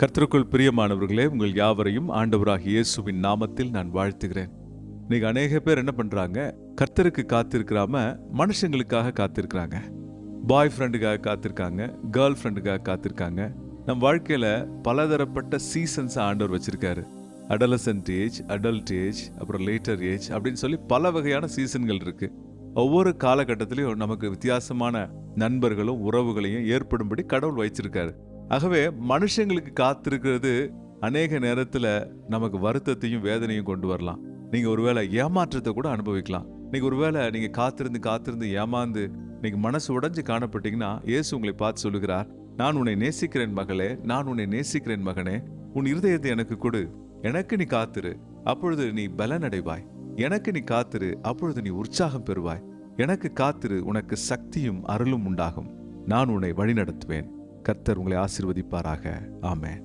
கர்த்தருக்குள் பிரியமானவர்களே, உங்கள் யாவரையும் ஆண்டவராகிய இயேசுவின் நாமத்தில் நான் வாழ்த்துகிறேன். இன்னைக்கு அநேக பேர் என்ன பண்றாங்க, கர்த்தருக்கு காத்திருக்கிறாம மனுஷங்களுக்காக காத்திருக்கிறாங்க. பாய் ஃப்ரெண்டுக்காக காத்திருக்காங்க, கேர்ள் ஃப்ரெண்டுக்காக காத்திருக்காங்க. நம் வாழ்க்கையில பலதரப்பட்ட சீசன்ஸ் ஆண்டவர் வச்சிருக்காரு. அடலசன்ட் ஏஜ், அடல்ட் ஏஜ், அப்புறம் லேட்டர் ஏஜ் அப்படின்னு சொல்லி பல வகையான சீசன்கள் இருக்கு. ஒவ்வொரு காலகட்டத்திலையும் நமக்கு வித்தியாசமான நண்பர்களும் உறவுகளையும் ஏற்படும்படி கடவுள் வைச்சிருக்காரு. ஆகவே மனுஷங்களுக்கு காத்திருக்கிறது அநேக நேரத்துல நமக்கு வருத்தத்தையும் வேதனையும் கொண்டு வரலாம். நீங்க ஒருவேளை ஏமாற்றத்தை கூட அனுபவிக்கலாம். நீங்க ஒருவேளை நீங்க காத்திருந்து ஏமாந்து நீங்க மனசு உடைஞ்சு காணப்பட்டீங்கன்னா, இயேசு உங்களை பார்த்து சொல்லுகிறார், நான் உன்னை நேசிக்கிறேன் மகளே, நான் உன்னை நேசிக்கிறேன் மகனே, உன் இருதயத்தை எனக்கு கொடு, எனக்கு நீ காத்திரு, அப்பொழுது நீ பலனடைவாய், எனக்கு நீ காத்திரு, அப்பொழுது நீ உற்சாகம் பெறுவாய், எனக்கு காத்திரு, உனக்கு சக்தியும் அருளும் உண்டாகும், நான் உன்னை வழிநடத்துவேன். கர்த்தர் உங்களை ஆசீர்வதிப்பாராக. ஆமென்.